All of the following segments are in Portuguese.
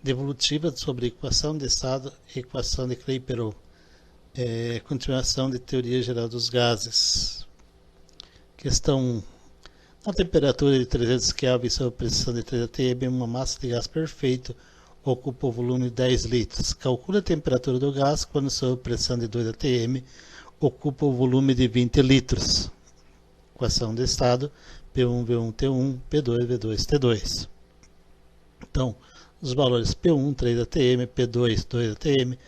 devolutiva sobre equação de estado e equação de Clapeyron. Continuação de teoria geral dos gases. Questão 1. Na temperatura de 300 Kelvin sob pressão de 3 atm, uma massa de gás perfeito ocupa o volume de 10 litros. Calcule a temperatura do gás quando sob pressão de 2 atm ocupa o volume de 20 litros. Equação de estado P1, V1, T1, P2, V2, T2. Então, os valores P1, 3 atm, P2, 2 atm,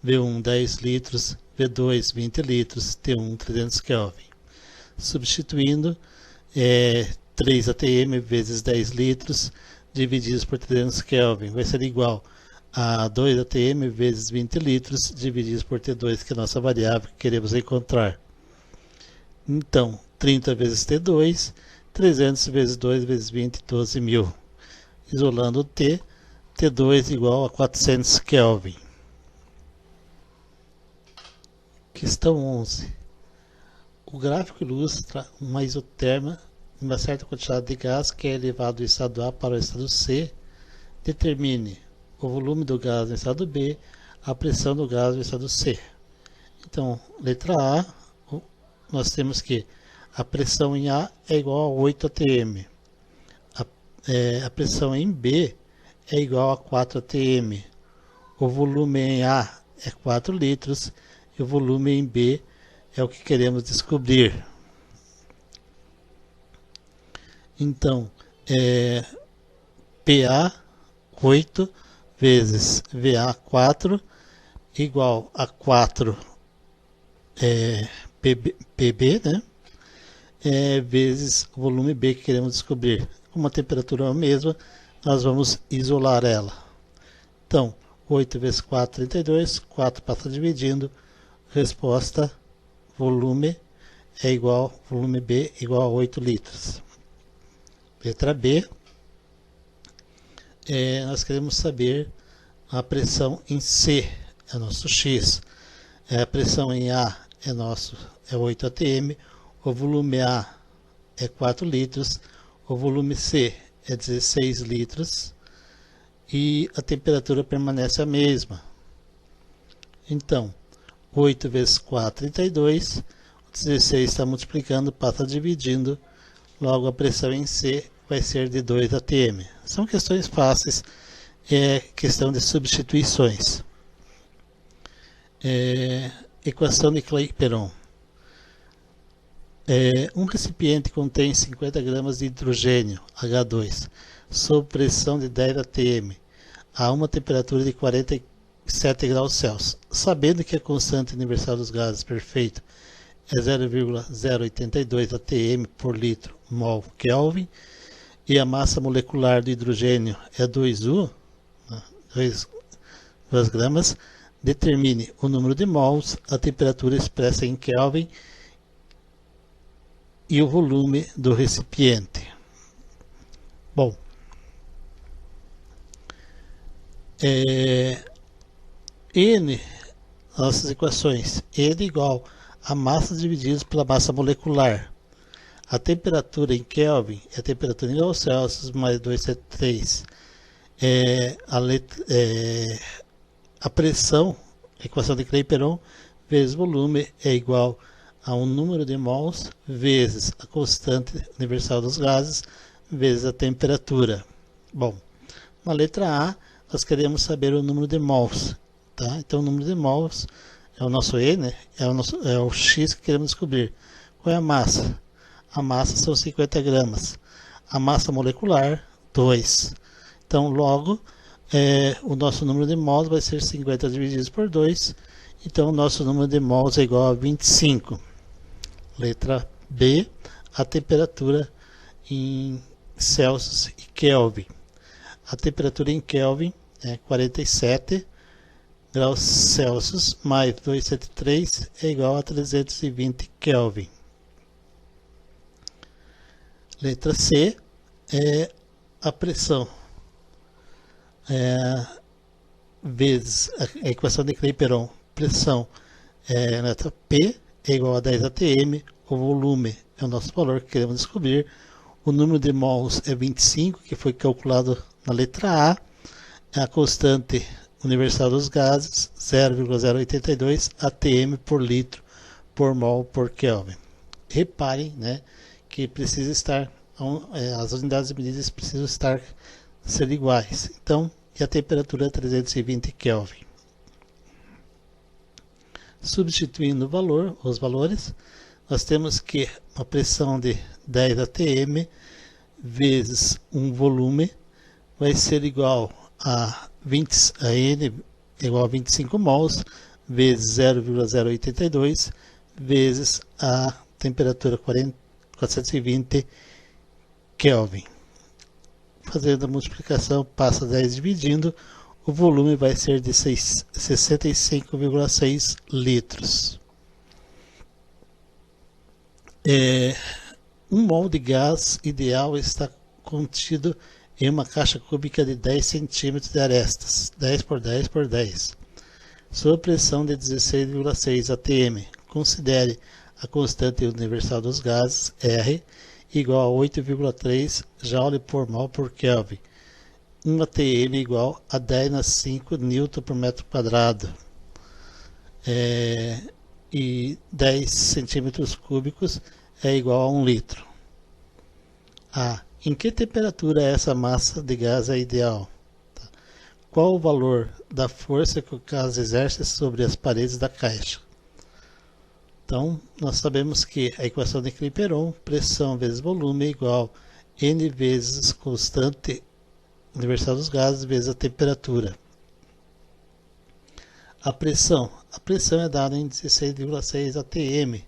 V1, 10 litros, V2, 20 litros, T1, 300 Kelvin. Substituindo, 3 atm vezes 10 litros divididos por 300 Kelvin vai ser igual a 2 atm vezes 20 litros divididos por T2, que é a nossa variável que queremos encontrar. Então, 30 vezes T2, 300 vezes 2 vezes 20, 12.000. Isolando o T, T2 igual a 400 Kelvin. Questão 11. O gráfico ilustra uma isoterma de uma certa quantidade de gás que é elevado do estado A para o estado C. Determine o volume do gás no estado B, a pressão do gás no estado C. Então, letra A, nós temos que a pressão em A é igual a 8 atm. A pressão em B é igual a 4 atm. O volume em A é 4 litros e o volume em B é o que queremos descobrir. Então, PA 8 vezes VA 4 igual a 4 PB, né? Vezes o volume B que queremos descobrir. Como a temperatura é a mesma, nós vamos isolar ela. Então, 8 vezes 4, 32, 4 passa dividindo, resposta, volume volume B igual a 8 litros. Letra B, nós queremos saber a pressão em C, é nosso X. A pressão em A é 8 atm, o volume A é 4 litros, o volume C é 16 litros e a temperatura permanece a mesma. Então, 8 vezes 4, 32, 16 está multiplicando, passa dividindo, logo a pressão em C vai ser de 2 atm. São questões fáceis, questão de substituições. Equação de Clapeyron. Um recipiente contém 50 gramas de hidrogênio, H2, sob pressão de 10 atm, a uma temperatura de 47 graus Celsius. Sabendo que a constante universal dos gases perfeito é 0,082 atm por litro mol Kelvin e a massa molecular do hidrogênio é 2U, 2 gramas, determine o número de mols, a temperatura expressa em Kelvin e o volume do recipiente. Bom, N, nossas equações, N igual a massa divididos pela massa molecular. A temperatura em Kelvin é a temperatura em graus Celsius mais 273. A pressão, a equação de Clapeyron, vezes volume é igual a um número de mols vezes a constante universal dos gases vezes a temperatura. Bom, na letra A, nós queremos saber o número de mols. Tá? Então, o número de mols é o nosso E, né? É o X que queremos descobrir. Qual é a massa? A massa são 50 gramas. A massa molecular, 2. Então, logo, o nosso número de mols vai ser 50 divididos por 2. Então, o nosso número de mols é igual a 25. Letra B, a temperatura em Celsius e Kelvin. A temperatura em Kelvin é 47 graus Celsius mais 273 é igual a 320 Kelvin. Letra C é a pressão vezes a equação de Clapeyron. Pressão letra P é igual a 10 atm, o volume é o nosso valor que queremos descobrir, o número de mols é 25, que foi calculado na letra A, a constante universal dos gases, 0,082 atm por litro por mol por Kelvin. Reparem, né, que precisa estar, as unidades medidas precisam ser iguais. Então, e a temperatura é 320 Kelvin. Substituindo os valores, nós temos que a pressão de 10 atm vezes um volume vai ser igual a N igual a 25 mols vezes 0,082 vezes a temperatura 420 Kelvin. Fazendo a multiplicação, passa 10 dividindo, o volume vai ser de 65,6 litros. Um mol de gás ideal está contido em uma caixa cúbica de 10 centímetros de arestas, 10 por 10 por 10, sob pressão de 16,6 atm. Considere a constante universal dos gases, R, igual a 8,3 Joule por mol por Kelvin. 1 atm igual a 10 na 5 newton por metro quadrado. E 10 centímetros cúbicos é igual a 1 litro. Em que temperatura essa massa de gás é ideal? Qual o valor da força que o gás exerce sobre as paredes da caixa? Então, nós sabemos que a equação de Clapeyron, pressão vezes volume, é igual a N vezes constante universal dos gases vezes a temperatura. A pressão é dada em 16,6 atm,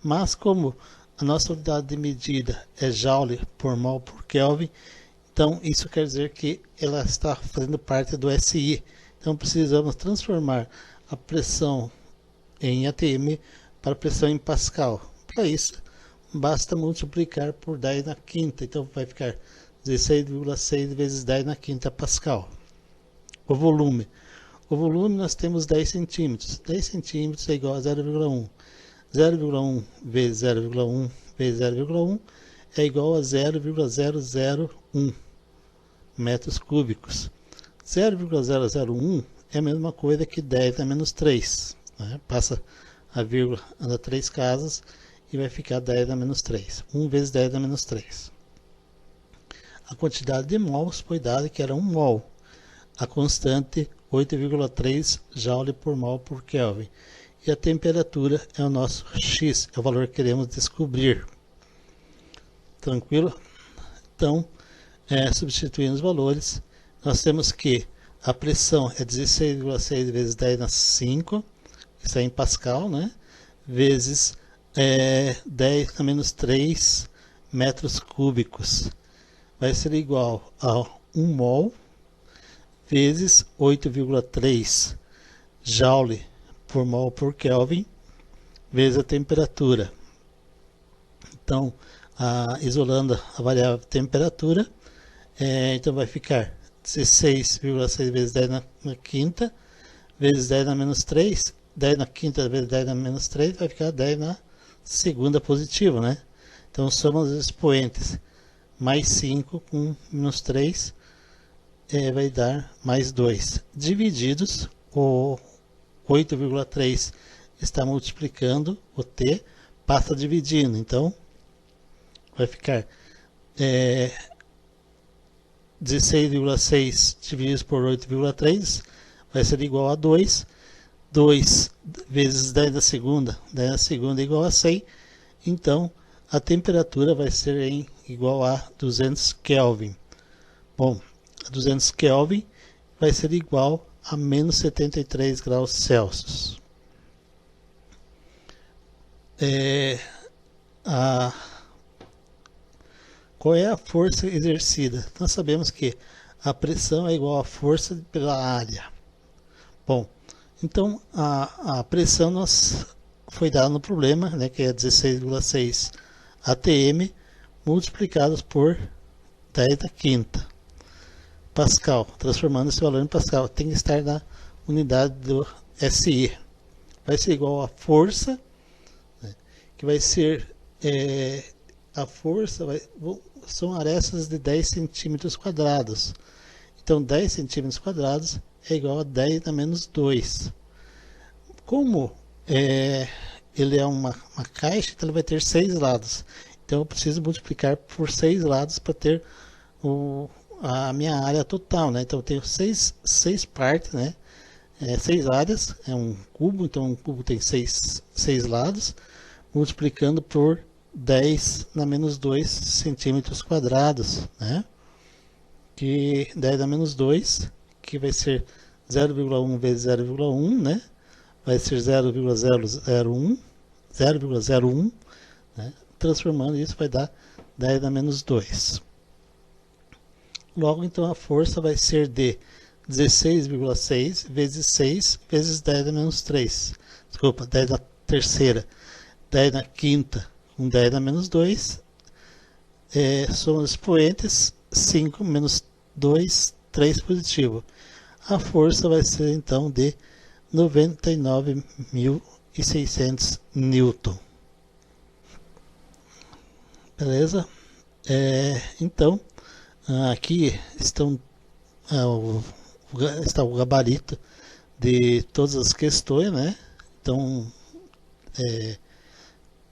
mas como a nossa unidade de medida é Joule por mol por Kelvin, então isso quer dizer que ela está fazendo parte do SI. Então precisamos transformar a pressão em atm para a pressão em Pascal. Para isso, basta multiplicar por 10 na quinta, então vai ficar 16,6 vezes 10 na quinta Pascal. O volume nós temos 10 centímetros. 10 centímetros é igual a 0,1. 0,1 vezes 0,1 vezes 0,1 é igual a 0,001 metros cúbicos. 0,001 é a mesma coisa que 10 a menos 3. Né? Passa a vírgula, anda 3 casas e vai ficar 10 a menos 3. 1 vezes 10 a menos 3. A quantidade de mols foi dada que era 1 mol. A constante 8,3 Joule por mol por Kelvin. E a temperatura é o nosso X, é o valor que queremos descobrir. Tranquilo? Então, substituindo os valores, nós temos que a pressão é 16,6 vezes 10 na 5, isso é em Pascal, né? Vezes 10 na menos 3 metros cúbicos. Vai ser igual a 1 mol vezes 8,3 Joule por mol por Kelvin vezes a temperatura. Então, isolando a variável temperatura, então vai ficar 16,6 vezes 10 na quinta vezes 10 na menos 3, 10 na quinta vezes 10 na menos 3 vai ficar 10 na segunda positiva, né? Então, somos os expoentes, mais 5 com menos 3 vai dar mais 2, divididos o 8,3 está multiplicando o T, passa dividindo, então vai ficar 16,6 divididos por 8,3 vai ser igual a 2, 2 vezes 10 na segunda é igual a 100, então a temperatura vai ser igual a 200 Kelvin. Bom, a 200 Kelvin vai ser igual a menos 73 graus Celsius. Qual é a força exercida? Nós sabemos que a pressão é igual à força pela área. Bom, então a pressão foi dada no problema, né, que é 16,6 atm multiplicados por 10 na quinta. Pascal, transformando esse valor em Pascal, tem que estar na unidade do SI. Vai ser igual a força, né, que vai ser a força, são arestas de 10 centímetros quadrados. Então 10 centímetros quadrados é igual a 10 a menos 2. Como ele é uma caixa, então ele vai ter 6 lados. Então eu preciso multiplicar por 6 lados para ter a minha área total, né? Então eu tenho 6 partes, né? 6 áreas, é um cubo, então um cubo tem 6 lados, multiplicando por 10 na menos 2 centímetros quadrados, né? Que 10 a menos 2, que vai ser 0,1 vezes 0,1, né? Vai ser 0,001, né? Transformando isso vai dar 10 a menos 2. Logo, então, a força vai ser de 16,6 vezes 6 vezes 10 a menos 3. Desculpa, 10 na terceira, 10 na quinta, com 10 a menos 2. Soma os expoentes, 5 menos 2, 3 positivo. A força vai ser, então, de 99.600 Newton. Beleza? Então, aqui está o gabarito de todas as questões, né? Então,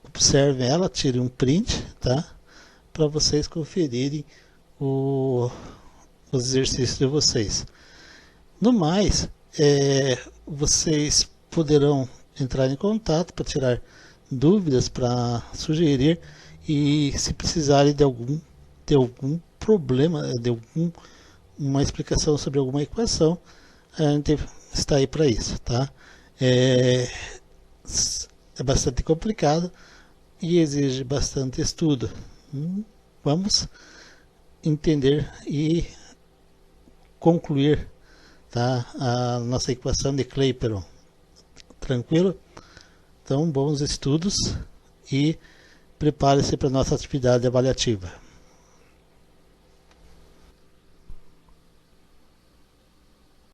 observem ela, tirem um print, tá? Para vocês conferirem os exercícios de vocês. No mais, vocês poderão entrar em contato para tirar dúvidas, para sugerir, e se precisarem de algum problema, uma explicação sobre alguma equação, a gente está aí para isso, tá? É bastante complicado e exige bastante estudo. Vamos entender e concluir, tá, a nossa equação de Clapeyron. Tranquilo? Então, bons estudos e prepare-se para a nossa atividade avaliativa.